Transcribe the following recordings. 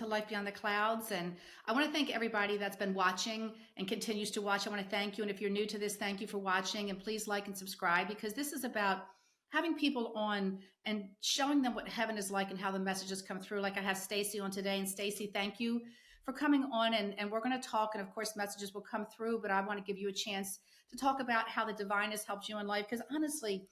to Life Beyond the Clouds. And I want to thank everybody that's been watching and continues to watch. I want to thank you. And if you're new to this, thank you for watching. And please like and subscribe, because this is about having people on and showing them what heaven is like and how the messages come through. Like I have Stacey on today. And Stacey, thank you for coming on. And we're going to talk. And of course, messages will come through. But I want to give you a chance to talk about how the divine has helped you in life. Because honestly,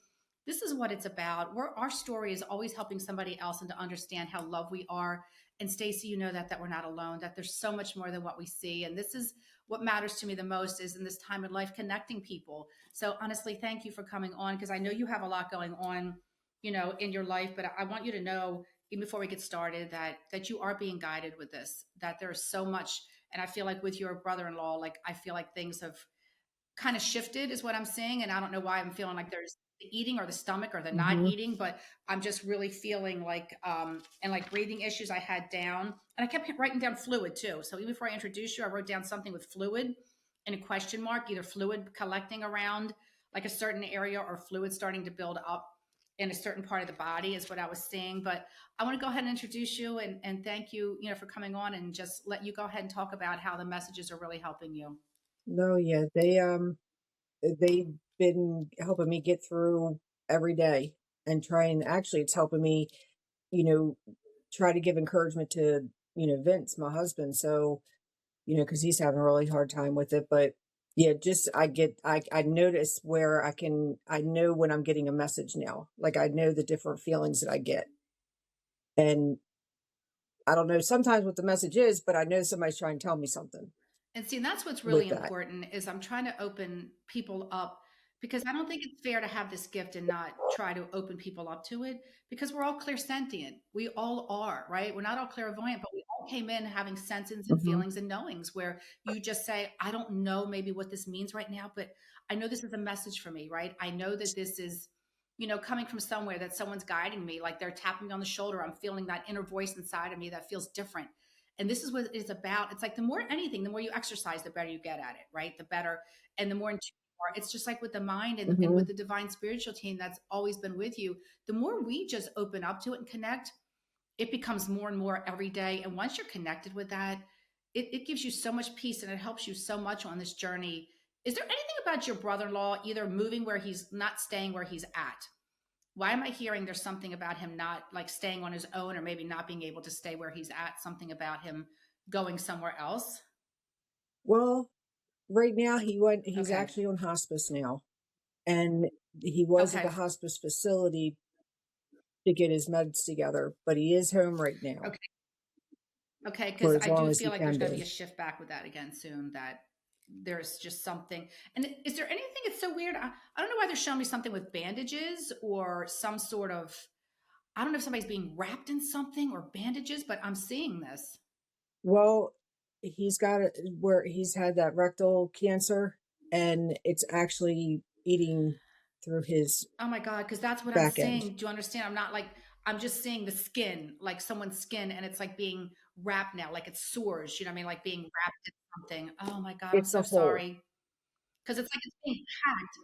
this is what it's about. Our story is always helping somebody else and to understand how loved we are. And Stacey, you know that we're not alone, that there's so much more than what we see. And this is what matters to me the most, is in this time in life, connecting people. So honestly, thank you for coming on, because I know you have a lot going on, in your life, but I want you to know, even before we get started, that you are being guided with this, that there's so much. And I feel like with your brother-in-law, like, I feel like things have kind of shifted is what I'm seeing. And I don't know why I'm feeling like there's the eating or the stomach or the not Mm-hmm. eating, but I'm just really feeling like, and like breathing issues I had down. And I kept writing down fluid too. So even before I introduced you, I wrote down something with fluid and a question mark, either fluid collecting around like a certain area or fluid starting to build up in a certain part of the body is what I was seeing. But I want to go ahead and introduce you and thank you, for coming on, and just let you go ahead and talk about how the messages are really helping you. No, yeah, they've been helping me get through every day and trying. Actually, it's helping me, you know, try to give encouragement to Vince, my husband. So because he's having a really hard time with it. But yeah, just I notice where I know when I'm getting a message now. Like I know the different feelings that I get, and I don't know sometimes what the message is, but I know somebody's trying to tell me something And see, and that's what's really with that. important is I'm trying to open people up, because I don't think it's fair to have this gift and not try to open people up to it, because we're all clairsentient. We all are, right? We're not all clairvoyant, but we all came in having senses and Hmm. feelings and knowings where you just say, I don't know maybe what this means right now, but I know this is a message for me, right? I know that this is, coming from somewhere, that someone's guiding me, like they're tapping me on the shoulder. I'm feeling that inner voice inside of me that feels different. And this is what it's about. It's like the more anything, the more you exercise, the better you get at it, right? The better, and the more in tune you are. It's just like with the mind and Hmm. with the divine spiritual team that's always been with you. The more we just open up to it and connect, it becomes more and more every day. And once you're connected with that, it gives you so much peace and it helps you so much on this journey. Is there anything about your brother-in-law either moving where he's not staying where he's at? Why am I hearing there's something about him not like staying on his own, or maybe not being able to stay where he's at, something about him going somewhere else? Well, right now he's Okay. actually on hospice now, and he was at Okay. the hospice facility to get his meds together, but he is home right now Okay. Okay. for Because as I long do as he feel like there's can going to be be. a shift back with that again soon, that there's just something. And is there anything? It's so weird. I don't know why they're showing me something with bandages or some sort of, I don't know if somebody's being wrapped in something or bandages, but I'm seeing this. Well, he's got it where he's had that rectal cancer, and it's actually eating through his Oh my God, because that's what I'm back end. seeing. Do you understand? I'm not like, I'm just seeing the skin, like someone's skin, and it's like being wrapped now, like it sores, you know what I mean? Like being wrapped in something. Oh my God, I'm It's a so hole. sorry. Because it's like it's being packed.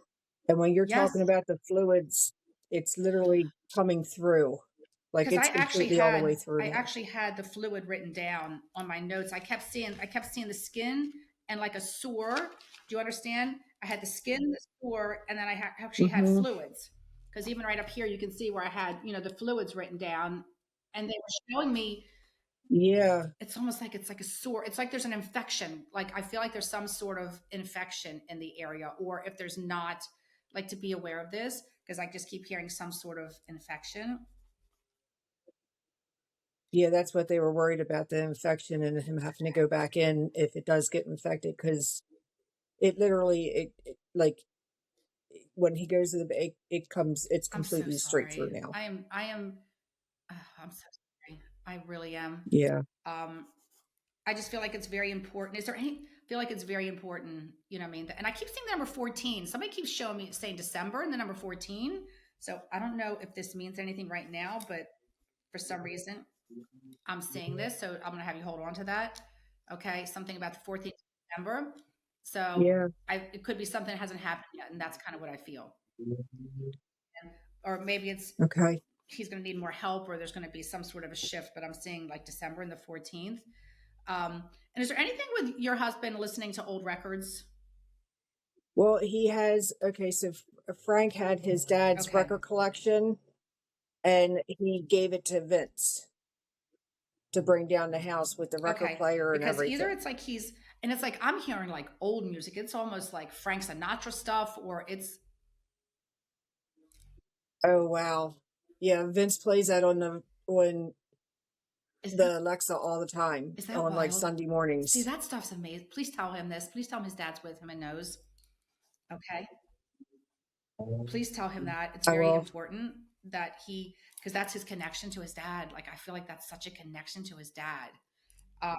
And when you're Yes. talking about the fluids, it's literally coming through. Like Because it's completely all the way through I now. actually had the fluid written down on my notes. I kept seeing the skin and like a sore. Do you understand? I had the skin, the sore, and then actually had Hmm. fluids. Because even right up here, you can see where I had, the fluids written down, and they were showing me. Yeah. It's almost like it's like a sore. It's like there's an infection. Like I feel like there's some sort of infection in the area, or if there's not, like to be aware of this, because I just keep hearing some sort of infection. Yeah, that's what they were worried about, the infection and him having to go back in if it does get infected, because it literally like when he goes to it comes, it's I'm so completely straight through sorry. now. I'm so sorry. I really am. Yeah. Um, I just feel like it's very important. Is there any, feel like it's very important, you know what I mean? And I keep seeing the number 14. Somebody keeps showing me saying December and the number 14. So I don't know if this means anything right now, but for some reason I'm seeing this. So I'm going to have you hold on to that. Okay. Something about the 14th of December. So Yeah. it could be something that hasn't happened yet. And that's kind of what I feel. Or maybe it's Okay. he's going to need more help or there's going to be some sort of a shift, but I'm seeing like December and the 14th. And is there anything with your husband listening to old records? Well, he has, okay, so Frank had his dad's Okay. record collection and he gave it to Vince to bring down the house with the record Okay. player and Because either everything. it's like and it's like I'm hearing like old music. It's almost like Frank Sinatra stuff, or it's, Oh, wow. Yeah, Vince plays that on is that, the Alexa all the time is that on like wild? Sunday See, mornings. that stuff's amazing. Please tell him this. Please tell him his dad's with him and knows. Okay. Please tell him that it's I very will. important that because that's his connection to his dad. Like, I feel like that's such a connection to his dad. Um,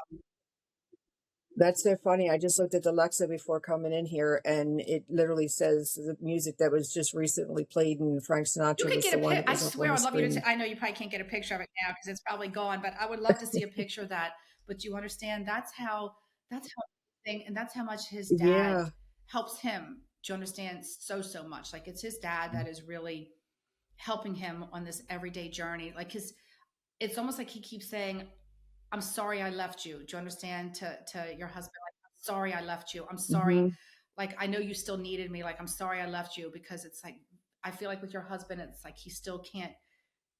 That's so funny. I just looked at the Alexa before coming in here, and it literally says the music that was just recently played, and Frank You Sinatra could was get the a one pic. that I was up on swear, the I'd love you screen. to. I know you probably can't get a picture of it now because it's probably gone, but I would love to see a picture of that. But you understand that's how thing, and that's how much his dad Yeah. helps him. Do you understand? So much. Like, it's his dad that is really helping him on this everyday journey. Like, it's almost like he keeps saying, "I'm sorry I left you." Do you understand? To your husband, like, "I'm sorry I left you. I'm sorry. Hmm. Like, I know you still needed me. Like, I'm sorry I left you," because it's like I feel like with your husband, it's like he still can't.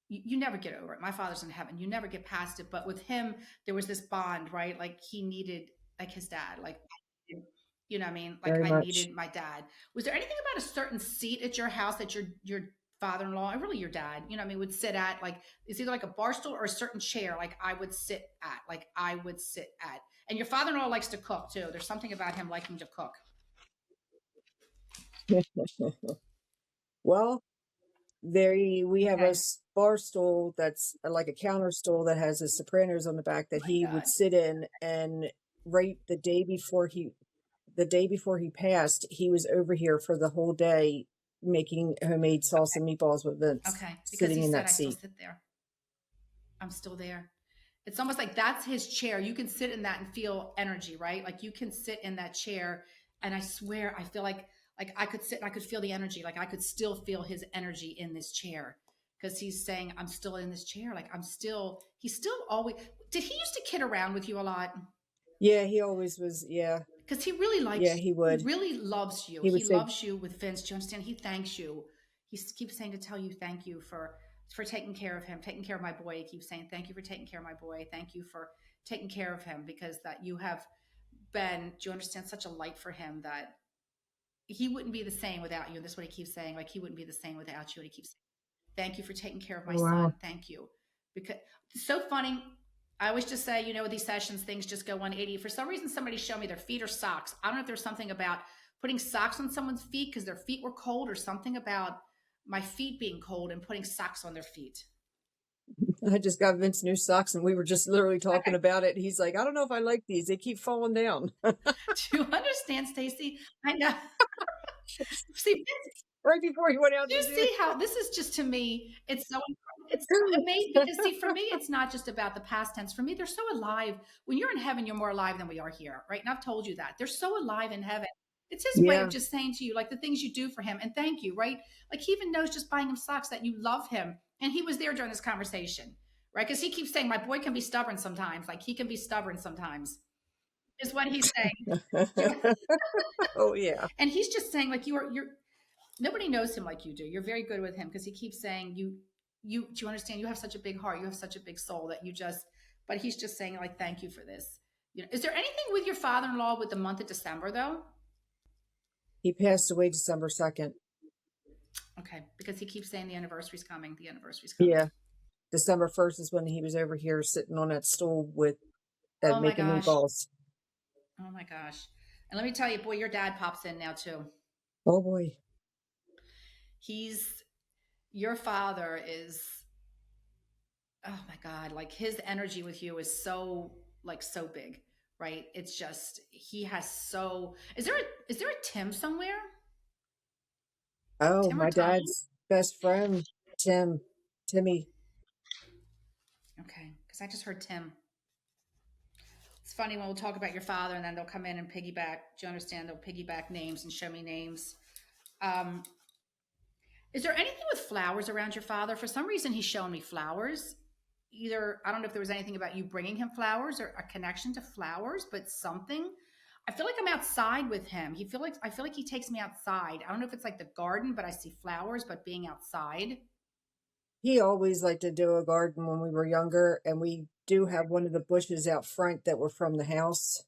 You never get over it. My father's in heaven. You never get past it. But with him, there was this bond, right? Like, he needed like his dad. Like, you know what I mean? Like, Very I much. needed my dad. Was there anything about a certain seat at your house that your father-in-law, or really your dad, you know what I mean, would sit at? Like, it's either like a bar stool or a certain chair, like I would sit at, like I would sit at. And your father-in-law likes to cook too. There's something about him liking to cook. Well, we have a Okay. bar stool that's like a counter stool that has a sopranos on the back that he My would God. sit in, and right the day before he passed, he was over here for the whole day making homemade salsa and meatballs with Vince, Okay. Because sitting he in said, that I still seat. sit there. I'm still there. It's almost like that's his chair. You can sit in that and feel energy, right? Like, you can sit in that chair, and I swear I feel like I could sit and I could feel the energy. Like, I could still feel his energy in this chair because he's saying, I'm still in this chair. Like, he's still always. Did he used to kid around with you a lot? Yeah, he always was. Yeah, Because he really yeah, likes, he he would. really loves you. He He would say, loves you with Vince. Do you understand? He thanks you. He keeps saying to tell you thank you for taking care of him, taking care of my boy. He keeps saying thank you for taking care of my boy. Thank you for taking care of him, because that you have been. Do you understand? Such a light for him that he wouldn't be the same without you. And this is what he keeps saying. Like, he wouldn't be the same without you. And he keeps saying, thank you for taking care of my "Oh wow, son. Thank you. Because it's so funny. I always just say, with these sessions, things just go 180. For some reason, somebody showed me their feet or socks. I don't know if there's something about putting socks on someone's feet because their feet were cold, or something about my feet being cold and putting socks on their feet. I just got Vince new socks, and we were just literally talking about it. He's like, I don't know if I like these. They keep falling down." Do you understand, Stacey? I know. See, Right before he went out do you to do see how this is just, to me, it's so amazing, it. because see, for me, it's not just about the past tense. For me, they're so alive. When you're in heaven, you're more alive than we are here, right? And I've told you that. They're so alive in heaven. It's his way of Yeah, just saying to you, like, the things you do for him, and thank you, right? Like, he even knows, just buying him socks, that you love him. And he was there during this conversation, right? Because he keeps saying, my boy can be stubborn sometimes. Like, he can be stubborn sometimes, is what he's saying. oh yeah. And he's just saying, like, you're nobody knows him like you do. You're very good with him because he keeps saying, you do you understand? You have such a big heart. You have such a big soul that you just. But he's just saying, like, thank you for this. Is there anything with your father-in-law with the month of December though? He passed away December 2nd. Okay, because he keeps saying the anniversary's coming. The anniversary's coming. Yeah, December 1st is when he was over here sitting on that stool with Oh my making gosh. meatballs. Oh my gosh. And let me tell you, boy, your dad pops in now too. Oh boy. He's your father is, oh my God, like, his energy with you is so, like, so big, right? It's just, he has so, is there a Tim somewhere? Oh, Tim or my Tommy? dad's best friend, Timmy. Okay, because I just heard Tim. It's funny when we'll talk about your father, and then they'll come in and piggyback. Do you understand? They'll piggyback names and show me names. Um, Is there anything with flowers around your father? For some reason, he's showing me flowers. Either, I don't know if there was anything about you bringing him flowers or a connection to flowers, but something. I feel like I'm outside with him. I feel like he takes me outside. I don't know if it's like the garden, but I see flowers, but being outside. He always liked to do a garden when we were younger, and we do have one of the bushes out front that were from the house.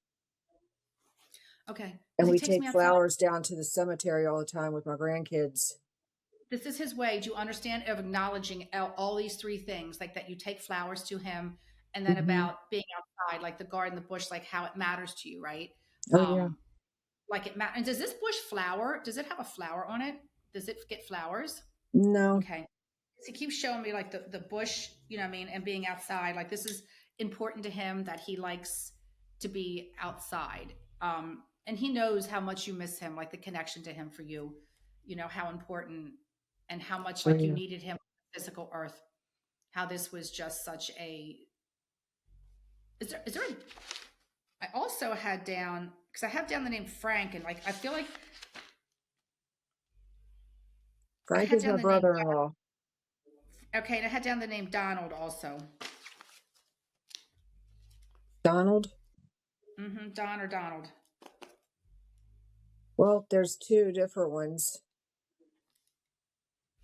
Okay, And because he we takes take me outside. flowers down to the cemetery all the time with my grandkids. This is his way. Do you understand of acknowledging all these three things, like that you take flowers to him, and then Hmm. about being outside, like the garden, the bush, like how it matters to you, right? Oh, yeah. Like it matters. And does this bush flower? Does it have a flower on it? Does it get flowers? No. Okay. 'Cause he keeps showing me like the bush, you know what I mean, and being outside. Like this is important to him that he likes to be outside. And he knows how much you miss him, like the connection to him for you, you know, how important and how much Oh, like you yeah. needed him on the physical earth. How this was just such a is there a, I also had down because I have down the name Frank and like I feel like I Frank had is down my the name brother-in-law. okay, and I had down the name Donald also. Donald? Don or Donald. Well, there's two different ones.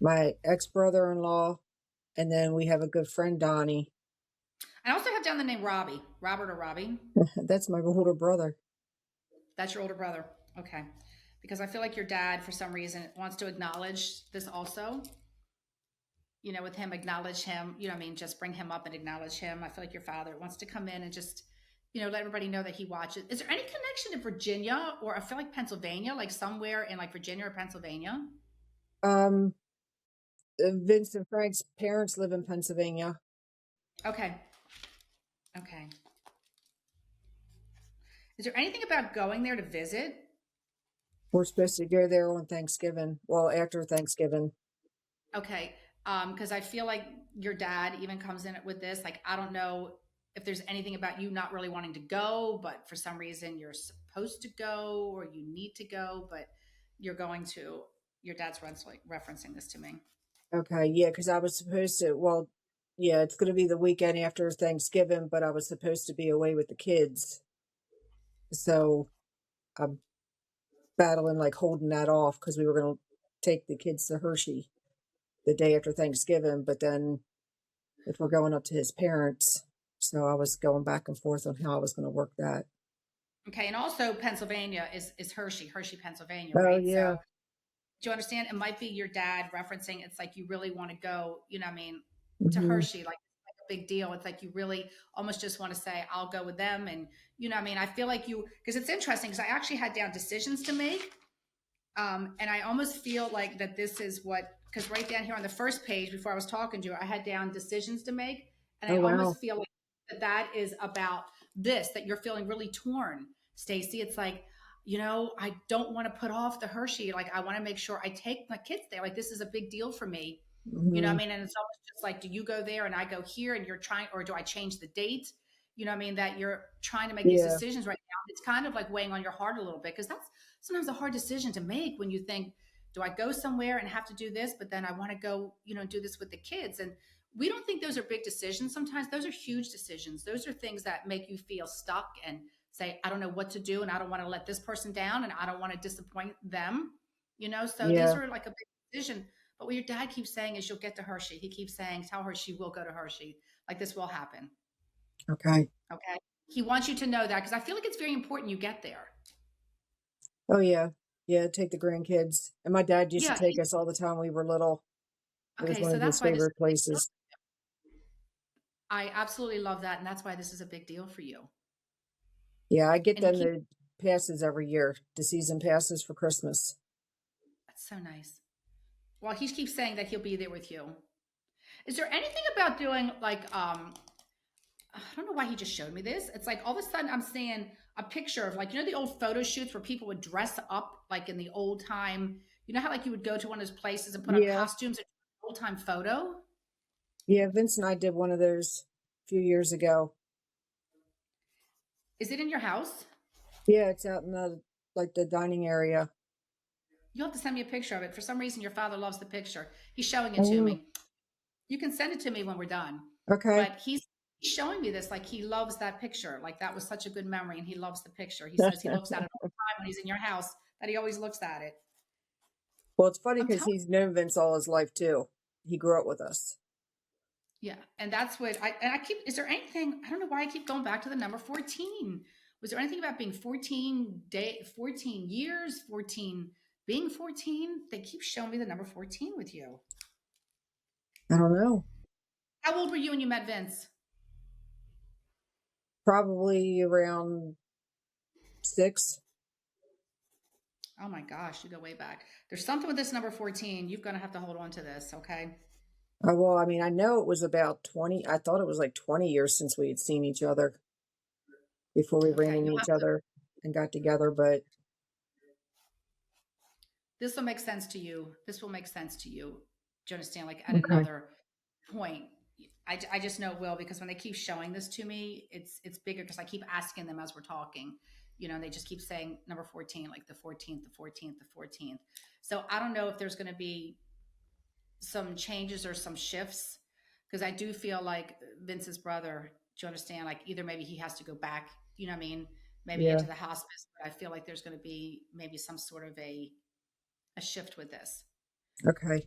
My ex-brother-in-law, and then we have a good friend, Donnie. I also have down the name Robbie, Robert or Robbie. That's my older brother. That's your older brother. Okay. Because I feel like your dad, for some reason, wants to acknowledge this also. You know, with him, acknowledge him, you know what I mean? Just bring him up and acknowledge him. I feel like your father wants to come in and just, you know, let everybody know that he watches. Is there any connection to Virginia or I feel like Pennsylvania, like somewhere in like Virginia or Pennsylvania? Um, Vince and Frank's parents live in Pennsylvania. Okay. Okay. Is there anything about going there to visit? We're supposed to go there on Thanksgiving. Well, after Thanksgiving. Okay. Because I feel like your dad even comes in with this. Like, I don't know if there's anything about you not really wanting to go, but for some reason you're supposed to go or you need to go, but you're going to. Your dad's referencing this to me. Okay, yeah, because I was supposed to, well, yeah, it's going to be the weekend after Thanksgiving, but I was supposed to be away with the kids. So I'm battling, like holding that off because we were going to take the kids to Hershey the day after Thanksgiving, but then if we're going up to his parents. So I was going back and forth on how I was going to work that. Okay. And also, Pennsylvania is Hershey, Pennsylvania, Oh, right? yeah. So, do you understand? It might be your dad referencing it's like you really want to go, you know what I mean, to Hmm. Hershey, like a big deal. It's like you really almost just want to say, I'll go with them. And, you know what I mean? I feel like you, because it's interesting because I actually had down decisions to make. And I almost feel like that this is what, because right down here on the first page before I was talking to you, I had down decisions to make. And I Oh, wow. almost feel like that is about this, that you're feeling really torn, Stacey. It's like, you know, I don't want to put off the Hershey. Like, I want to make sure I take my kids there. Like, this is a big deal for me. You know what Hmm. I mean? And it's almost just like, do you go there and I go here and you're trying, or do I change the date? You know what I mean? That you're trying to make these Yeah. decisions right now. It's kind of like weighing on your heart a little bit because that's sometimes a hard decision to make when you think, do I go somewhere and have to do this, but then I want to go, you know, do this with the kids. And we don't think those are big decisions. Sometimes those are huge decisions. Those are things that make you feel stuck and say, I don't know what to do. And I don't want to let this person down and I don't want to disappoint them, you know? So these Yeah. are like a big decision. But what your dad keeps saying is you'll get to Hershey. He keeps saying, tell her she will go to Hershey. Like this will happen. Okay. Okay. He wants you to know that because I feel like it's very important you get there. Oh, yeah. Yeah, take the grandkids. And my dad used to Yeah. take us all the time we were little. It was Okay. one So of his that's why this is favorite a big deal. places. I absolutely love that. And that's why this is a big deal for you. Yeah, I get And he them keeps, the passes every year, the season passes for Christmas. that's so nice. Well, he keeps saying that he'll be there with you. Is there anything about doing like, I don't know why he just showed me this. It's like all of a sudden I'm seeing a picture of like, you know, the old photo shoots where people would dress up like in the old time, you know how like you would go to one of those places and put on Yeah. costumes and old time photo? Yeah, Vince and I did one of those a few years ago. Is it in your house? Yeah, it's out in the like the dining area. You'll have to send me a picture of it. For some reason, your father loves the picture. He's showing it to Oh, me. You can send it to me when we're done. okay. But he's showing me this like he loves that picture. Like that was such a good memory, and he loves the picture. He says he looks at it all the time when he's in your house. That he always looks at it. Well, it's funny I'm because telling. he's known Vince all his life too. He grew up with us. Yeah, and that's what I keep. Is there anything? I don't know why I keep going back to the number 14. Was there anything about being 14 years, 14 being 14? They keep showing me the number 14 with you. I don't know. How old were you when you met Vince? Probably around 6. Oh my gosh, you go way back. There's something with this number 14. You're gonna have to hold on to this, okay? Well, I mean, I know it was about 20. I thought it was like 20 years since we had seen each other before we ran Okay, into you'll each have to. other and got together. But This will make sense to you. This will make sense to you. Do you understand? Like at okay, another point, I just know it will because when they keep showing this to me, it's bigger because I keep asking them as we're talking. And they just keep saying number 14, like the 14th, the 14th, the 14th. So I don't know if there's going to be some changes or some shifts because I do feel like Vince's brother, do you understand? Like either maybe he has to go back, you know what I mean? Maybe yeah, into the hospice, but I feel like there's going to be maybe some sort of a shift with this. okay.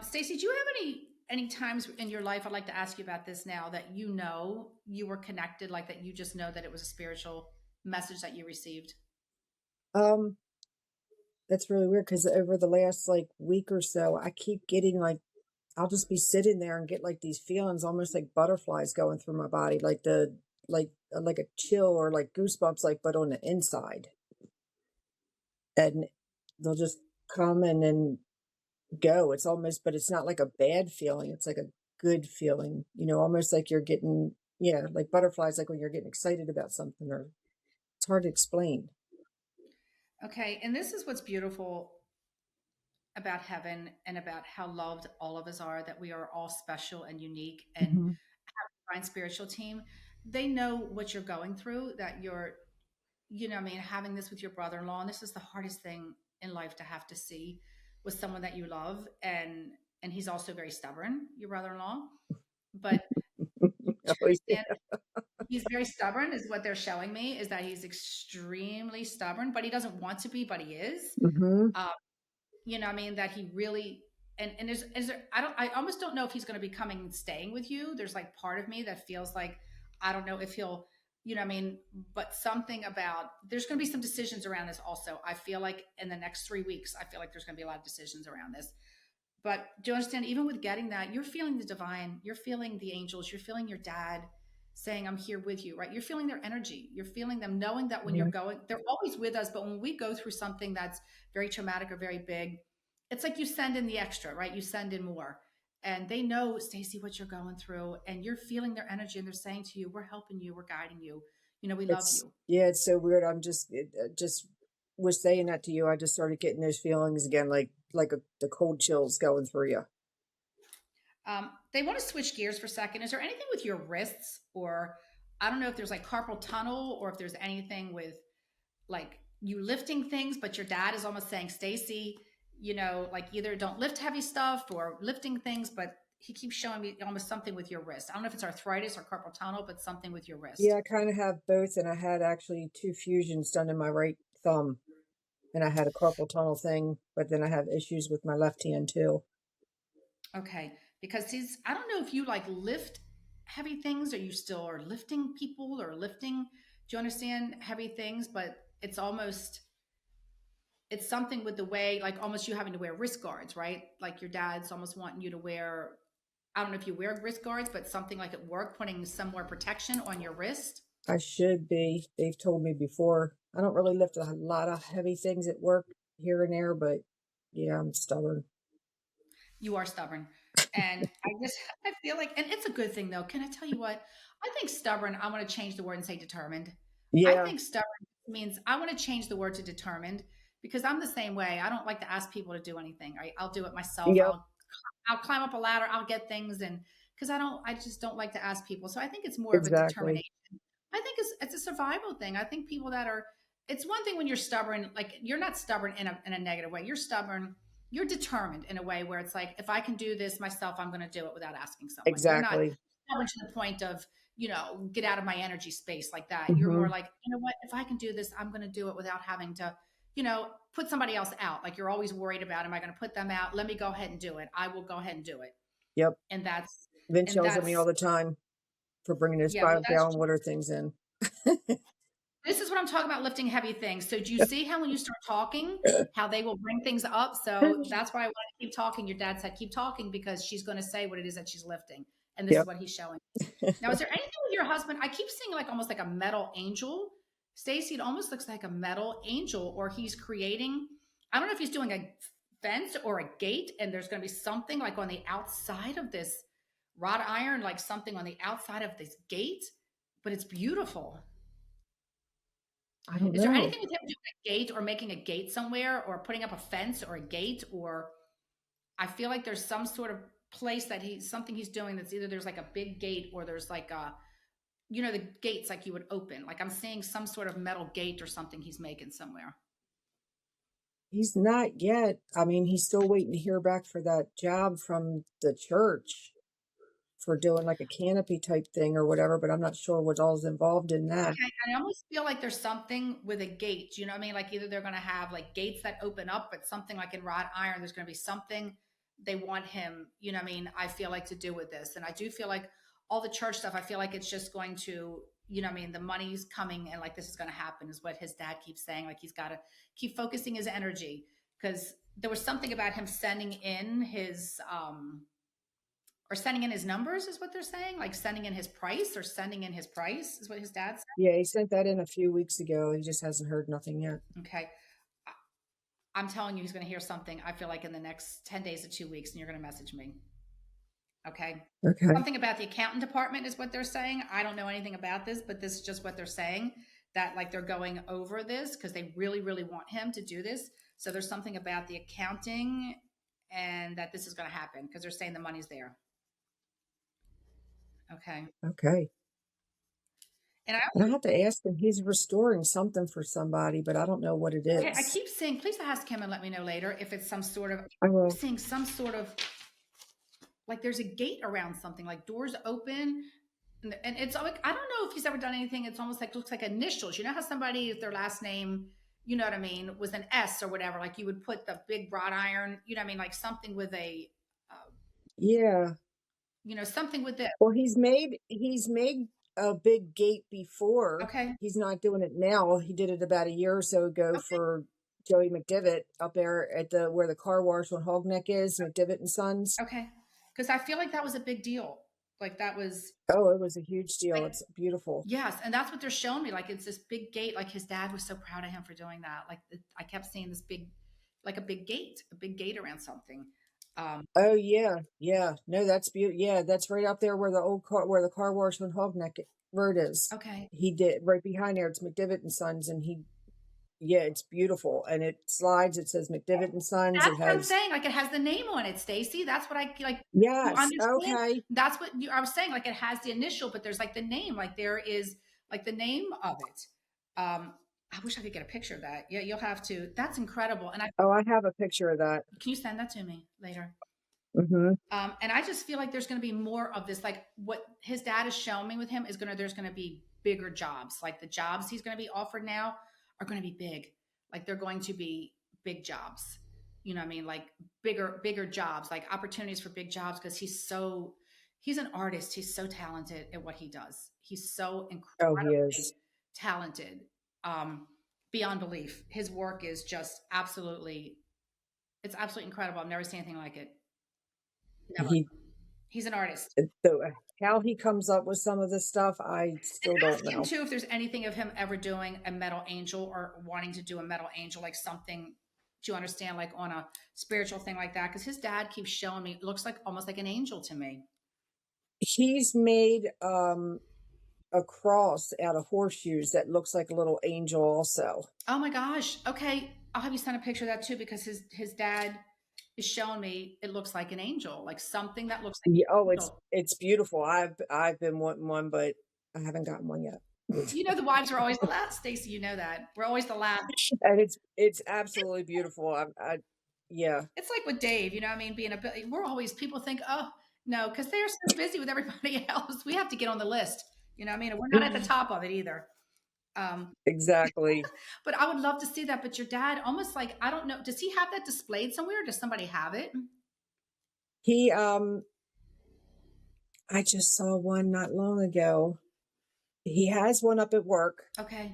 Stacey, do you have any times in your life? I'd like to ask you about this now that you were connected, like that you just know that it was a spiritual message that you received. Um, that's really weird because over the last like week or so, I keep getting like I'll just be sitting there and get like these feelings, almost like butterflies going through my body, like a chill or like goosebumps, like but on the inside, and they'll just come and then go. It's almost, but it's not like a bad feeling. It's like a good feeling, almost like you're getting, yeah, like butterflies, like when you're getting excited about something, or it's hard to explain. Okay, and this is what's beautiful about heaven and about how loved all of us are, that we are all special and unique and Hmm. divine spiritual team. They know what you're going through, that you're, I mean, having this with your brother-in-law, and this is the hardest thing in life to have to see with someone that you love. And he's also very stubborn, your brother-in-law. But you Oh, understand he's very stubborn, is what they're showing me, is that he's extremely stubborn, but he doesn't want to be, but he is. hmm. Uh, I mean, that he really and is there I almost don't know if he's going to be coming and staying with you. There's like part of me that feels like I don't know if he'll, I mean, but something about there's going to be some decisions around this also. I feel like in the next 3 weeks, I feel like there's going to be a lot of decisions around this. But do you understand? Even with getting that, you're feeling the divine, you're feeling the angels, you're feeling your dad saying, I'm here with you, right? You're feeling their energy. You're feeling them knowing that when you're Yeah. going, they're always with us. But when we go through something that's very traumatic or very big, it's like you send in the extra, right? You send in more. And they know, Stacey, what you're going through, and you're feeling their energy, and they're saying to you, we're helping you, we're guiding you. We love It's you. yeah, it's so weird. Just was saying that to you. I just started getting those feelings again, the cold chills going through you. They want to switch gears for a second. Is there anything with your wrists, or I don't know if there's like carpal tunnel, or if there's anything with like you lifting things, but your dad is almost saying, Stacey, like either don't lift heavy stuff or lifting things, but he keeps showing me almost something with your wrist. I don't know if it's arthritis or carpal tunnel, but something with your Yeah, wrist. I kind of have both, and I had actually 2 fusions done in my right thumb, and I had a carpal tunnel thing, but then I have issues with my left hand too. Okay. Because I don't know if you like lift heavy things or you still are lifting people or lifting, do you understand heavy things? But it's something with the way, like almost you having to wear wrist guards, right? Like your dad's almost wanting you to wear, I don't know if you wear wrist guards, but something like at work, putting some more protection on your wrist. I should be. They've told me before. I don't really lift a lot of heavy things at work here and there, but yeah, I'm stubborn. You are stubborn. And I feel like, and it's a good thing though. Can I tell you what? I think stubborn, I want to change the word and say determined. I Yeah, think stubborn means I want to change the word to determined because I'm the same way. I don't like to ask people to do anything. I'll do it myself. yep, I'll climb up a ladder. I'll get things, and because I just don't like to ask people. So I think it's more of a exactly. determination. I think it's a survival thing. I think people that are it's one thing when you're stubborn, like you're not stubborn in a negative way. You're stubborn, you're determined in a way where it's like, if I can do this myself, I'm going to do it without asking someone. You're not Exactly. stubborn to the point of, get out of my energy space like that. You're more Hmm. like, you know what, if I can do this, I'm going to do it without having to, put somebody else out. Like you're always worried about, am I going to put them out? Let me go ahead and do it. I will go ahead and do it. Yep. And that's, Vince and yells at me all that's, the time for bringing those yeah, well, that's 5 gallon water things in. This is what I'm talking about, lifting heavy things. So do you see how when you start talking, how they will bring things up? So that's why I want to keep talking. Your dad said, keep talking because she's going to say what it is that she's lifting. And this is Yep. what he's showing. Now, is there anything with your husband? I keep seeing like almost like a metal angel. Stacey, it almost looks like a metal angel, or he's creating, I don't know if he's doing a fence or a gate, and there's going to be something like on the outside of this wrought iron, like something on the outside of this gate, but it's beautiful. I don't Is there know. anything with him doing a gate or making a gate somewhere or putting up a fence or a gate? Or I feel like there's some sort of place that something he's doing that's either there's like a big gate or there's like the gates like you would open. Like I'm seeing some sort of metal gate or something he's making somewhere. He's not yet. I mean, he's still waiting to hear back for that job from the church for doing like a canopy type thing or whatever, but I'm not sure what all's involved in that. Okay, I almost feel like there's something with a gate. You know what I mean? Like either they're going to have like gates that open up, but something like in wrought iron, there's going to be something they want him. You know what I mean? I feel like to do with this, and I do feel like all the church stuff. I feel like it's just going to, what I mean? The money's coming, and like this is going to happen, is what his dad keeps saying. Like he's got to keep focusing his energy because there was something about him sending in his or sending in his numbers is what they're saying, like sending in his price or sending in his price is what his dad said. Yeah, he sent that in a few weeks ago. He just hasn't heard nothing yet. Okay. I'm telling you, he's going to hear something. I feel like in the next 10 days to 2 weeks, and you're going to message me. Okay. Okay. Something about the accountant department is what they're saying. I don't know anything about this, but this is just what they're saying, that like they're going over this because they really, really want him to do this. So there's something about the accounting and that this is going to happen because they're saying the money's there. Okay. Okay. And I And I have to ask him, he's restoring something for somebody, but I don't know what it Okay, I is. keep saying, please ask him and let me know later if it's some sort of, I I keep will. seeing some sort of, like there's a gate around something, like doors open. And it's like, I don't know if he's ever done anything. It's almost like, looks like initials. You know how somebody, if their last name, you know what I mean, was an S or whatever, like you would put the big wrought iron, you know what I mean, like something with uh, Yeah. something with it. Well, he's made a big gate before. Okay. He's not doing it now. He did it about a year or so ago Okay. for Joey McDivitt up there at the where the car wash on Hogneck is, McDivitt and Sons. Okay. Because I feel like that was a big deal. Like that was Oh, it was a huge deal. like, It's beautiful. yes, and that's what they're showing me. Like it's this big gate. Like his dad was so proud of him for doing that. Like I kept seeing this big, like a big gate around something. Um, Oh yeah, yeah. No, that's beautiful. Yeah, that's right up there where the old car where the car wash on Hogneck Road is. okay, He did right behind there. It's McDivitt and Sons, and he yeah, it's beautiful, and it slides. It says McDivitt and Sons. that's It what I'm has saying. Like it has the name on it, Stacy. That's what I like. You yes. understand? Okay. That's what I was saying. Like it has the initial, but there's like the name. Like there is like the name of it. I wish I could get a picture of that. Yeah, you'll have to. That's incredible. And Oh, I have a picture of that. can you send that to me later? Hmm. And I just feel like there's going to be more of this. Like what his dad is showing me with him is there's going to be bigger jobs. Like the jobs he's going to be offered now are going to be big. Like they're going to be big jobs. You know what I mean? Like bigger jobs, like opportunities for big jobs. Cause he's an artist. He's so talented at what he does. He's so Oh, he incredibly is. talented. Um, Beyond belief. His work is just it's absolutely incredible. I've never seen anything like it. Never. He He's an artist. the how he comes up with some of this stuff, I And still don't ask him know. too if there's anything of him ever doing a metal angel or wanting to do a metal angel, like something, do you understand, like on a spiritual thing like that? Because his dad keeps showing me, it looks like almost like an angel to me. He's made a cross out of horseshoes that looks like a little angel also. Oh my gosh. Okay. I'll have you send a picture of that too, because his dad is showing me it looks like an angel, like something that looks like Yeah, oh, an angel. it's beautiful. I've been wanting one, but I haven't gotten one yet. You know, the wives are always the last, Stacey. You know that. We're always the last. And it's absolutely beautiful. Yeah, It's like with Dave, you know, what I mean, being we're always, people think, oh, no, because they're so busy with everybody else. We have to get on the list. You know what I mean? And we're not at the top of it either. Um, exactly. but I would love to see that. But your dad, almost like, I don't know, does he have that displayed somewhere? Does somebody have it? He I just saw one not long ago. He has one up at work, Okay.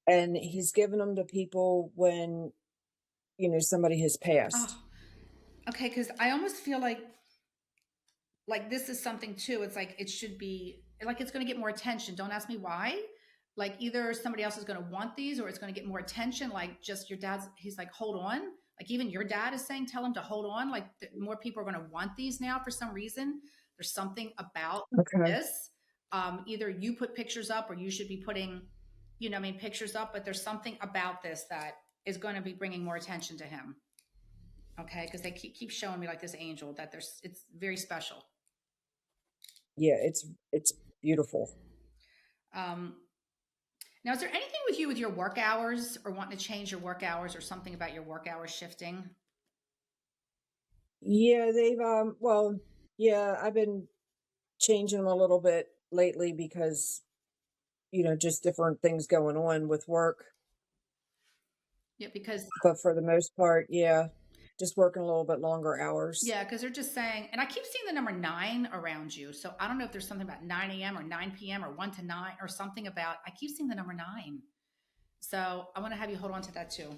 and he's given them to people when, somebody has Oh, passed. okay. Because I almost feel like this is something too. It's like it should be like it's going to get more attention. Don't ask me why. Like either somebody else is going to want these or it's going to get more attention. Like just your dad's, he's like, hold on. Like even your dad is saying, tell him to hold on. Like more people are going to want these now for some reason. There's something about Okay. this. Either you put pictures up or you should be putting, I mean, pictures up, but there's something about this that is going to be bringing more attention to him. Okay. Cause they keep showing me like this angel that it's very special. Yeah, it's beautiful. Um, Now, is there anything with you with your work hours or wanting to change your work hours or something about your work hours shifting? Yeah, they've well, yeah, I've been changing them a little bit lately because, just different things going on with work. Yeah, because But for the most part, yeah, just working a little bit longer hours. yeah, because they're just saying, and I keep seeing the number 9 around you. So I don't know if there's something about 9 a.m. or 9 p.m. or 1 to 9 or something about, I keep seeing the number 9. So I want to have you hold on to that too.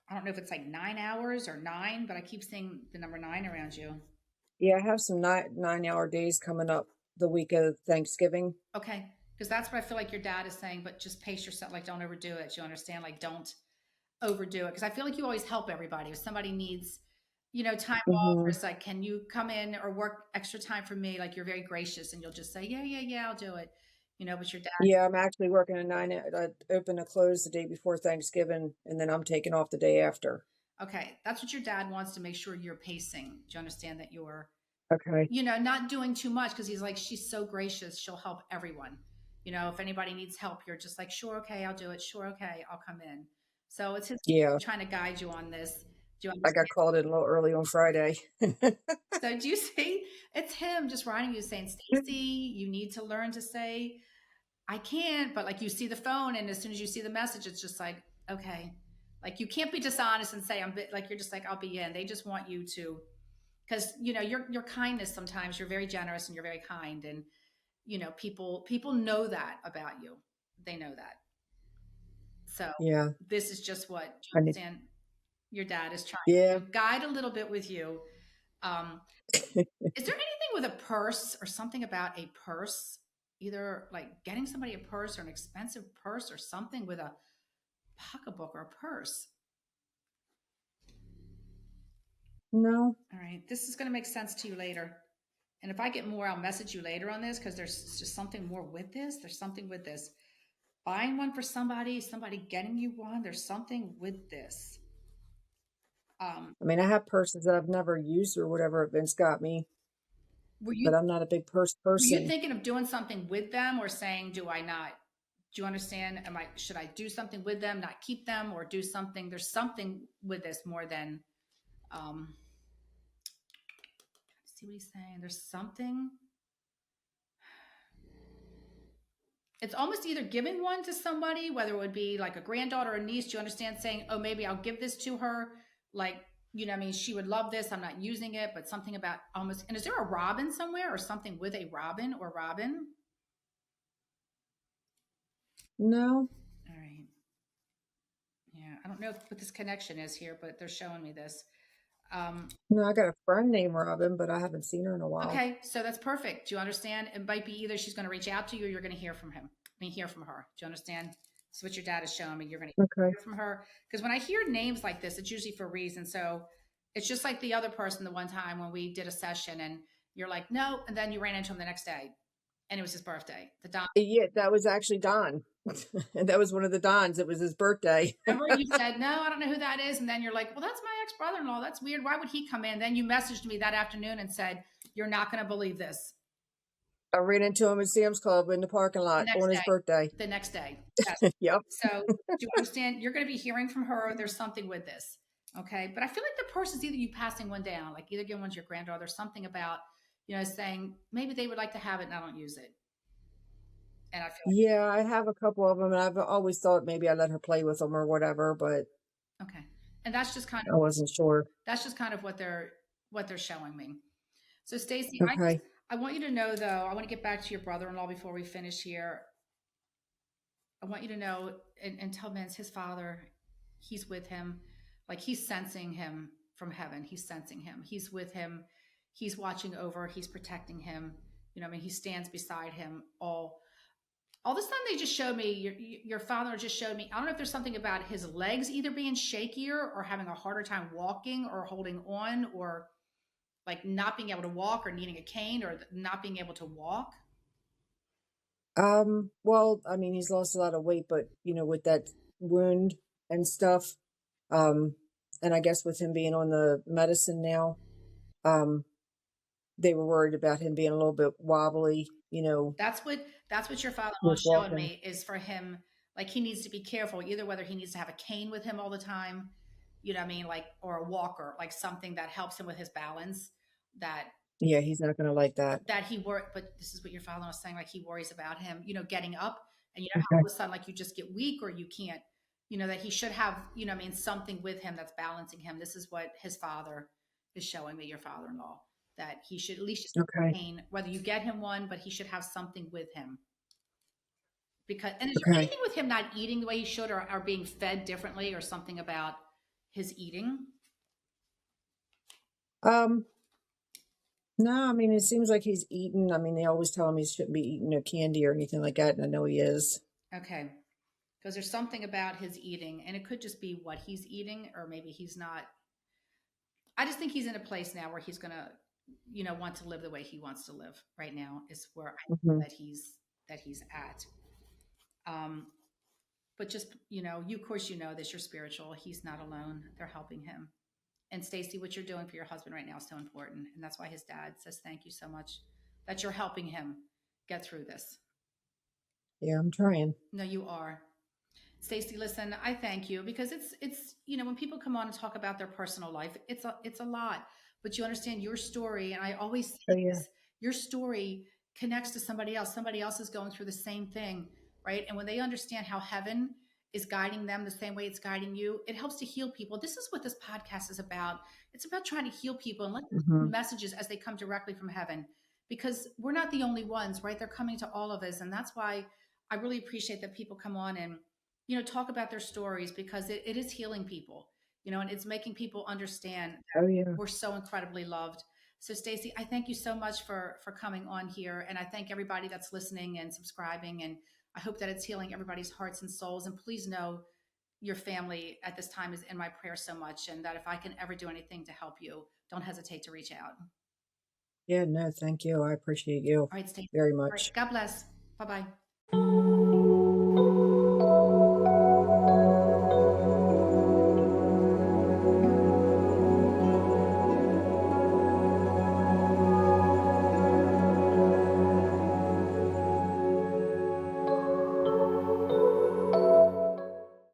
I don't know if it's like 9 hours or 9, but I keep seeing the number 9 around you. Yeah, I have some 9-hour days coming up the week of Thanksgiving. Okay. Because that's what I feel like your dad is saying, but just pace yourself. Like, don't overdo it. You understand? Like, don't overdo it because I feel like you always help everybody. If somebody needs, time off, or Hmm. it's like, can you come in or work extra time for me? Like you're very gracious and you'll just say, yeah, yeah, yeah, I'll do it. But your dad, Yeah, I'm actually working a open to close the day before Thanksgiving, and then I'm taking off the day after. okay, that's what your dad wants to make sure you're pacing. Do you understand that you're, Okay. not doing too much because he's like, she's so gracious, she'll help everyone. If anybody needs help, you're just like, sure, okay, I'll do it. Sure, okay, I'll come in. So it's his Yeah, trying to guide you on this. Do you I got understand? called in a little early on Friday. So do you see? It's him just writing you saying, Stacey, you need to learn to say, I can't, but like you see the phone, and as soon as you see the message, it's just like, okay. Like you can't be dishonest and say like you're just like, I'll be in. They just want you to, because your kindness, sometimes you're very generous and you're very kind. And people know that about you. They know that. So Yeah, this is just what, do you I need. understand? Your dad is trying Yeah. to guide a little bit with you. Um, Is there anything with a purse or something about a purse? Either like getting somebody a purse or an expensive purse or something with a pocketbook or a purse. No. All right. This is going to make sense to you later. And if I get more, I'll message you later on this because there's just something more with this. There's something with this. Buying one for somebody getting you one. There's something with this. Um, I mean, I have purses that I've never used or whatever Vince got me, were you but I'm not a big purse were you person. thinking of doing something with them or saying, do I not? Do you understand? Should I do something with them, not keep them, or do something? There's something with this more than, um, see what he's saying. There's something. It's almost either giving one to somebody, whether it would be like a granddaughter or a niece. Do you understand? Saying, oh, maybe I'll give this to her. Like, what I mean, she would love this. I'm not using it, but something about almost. And is there a robin somewhere or something with a robin or robin? No, All right. Yeah, I don't know what this connection is here, but they're showing me this. Um, no, I got a friend named Robin, but I haven't seen her in a while. okay, so that's perfect. Do you understand? It might be either she's going to reach out to you or you're going to hear from him. Hear from her. Do you understand? That's what your dad is showing me. You're going to Okay. hear from her. Because when I hear names like this, it's usually for a reason. So it's just like the other person the one time when we did a session and you're like, no. And then you ran into him the next day and it was his birthday. The Don. Yeah, that was actually Don. That was one of the Dons. It was his birthday. Remember you said, no, I don't know who that is. And then you're like, well, that's my ex brother in law. That's weird. Why would he come in? Then you messaged me that afternoon and said, you're not going to believe this. I ran into him at Sam's Club in the parking The lot next on his day. birthday. The next day. Yes. Yep. So do you understand? You're going to be hearing from her. There's something with this. Okay. But I feel like the person's either you passing one down, like either giving one to your granddaughter, something about, saying maybe they would like to have it and I don't use it. And I feel Yeah, I have a couple of them, and I've always thought maybe I let her play with them or whatever, but like, okay. And I wasn't sure. that's just kind of what they're showing me. So Stacey, Okay. I want you to know though, I want to get back to your brother-in-law before we finish here. I want you to know and tell Vince his father, he's with him. Like he's sensing him from heaven. He's sensing him. He's with him. He's watching over. He's protecting him. He stands beside him all this time. They just showed me your father just showed me. I don't know if there's something about his legs either being shakier or having a harder time walking or holding on or like not being able to walk or needing a cane or not being able to walk. Well, I mean, he's lost a lot of weight, but with that wound and stuff, um, and I guess with him being on the medicine now, um, they were worried about him being a little bit wobbly, That's what your father-in-law with is showing walking. me is for him. Like he needs to be careful, either whether he needs to have a cane with him all the time, you know what I mean, like or a walker, like something that helps him with his balance. That Yeah, he's not going to like that. that he work, but this is what your father-in-law is saying. Like he worries about him, getting up, and how all Okay. of a sudden like you just get weak or you can't. That he should have, what I mean, something with him that's balancing him. This is what his father is showing me. Your father-in-law that he should at least just Okay. cane, whether you get him one, but he should have something with him because and is there Okay. anything with him not eating the way he should or being fed differently or something about his eating? Um, no, I mean, it seems like he's eating. I mean, they always tell him he shouldn't be eating no candy or anything like that, and I know he is. Okay. Because there's something about his eating and it could just be what he's eating or maybe he's not. I just think he's in a place now where he's going to want to live the way he wants to live right now is where I feel Hmm. that he's at. Um but just you of course this, you're spiritual, he's not alone, they're helping him. And Stacey, what you're doing for your husband right now is so important. And that's why his dad says thank you so much that you're helping him get through this. Yeah, I'm trying. No, you are. Stacey, listen, I thank you because it's when people come on and talk about their personal life, it's a lot. But you understand your story, and I always Oh say yeah. this, your story connects to somebody else. Somebody else is going through the same thing, right? And when they understand how heaven is guiding them the same way it's guiding you, it helps to heal people. This is what this podcast is about. It's about trying to heal people and let Hmm. messages as they come directly from heaven. Because we're not the only ones, right? They're coming to all of us. And that's why I really appreciate that people come on and talk about their stories because it is healing people, and it's making people understand that Oh yeah. we're so incredibly loved. So Stacey, I thank you so much for coming on here. And I thank everybody that's listening and subscribing. And I hope that it's healing everybody's hearts and souls. And please know your family at this time is in my prayer so much. And that if I can ever do anything to help you, don't hesitate to reach out. Yeah. No, thank you. I appreciate you All right, Stacey. very All right. much. God bless. Bye bye.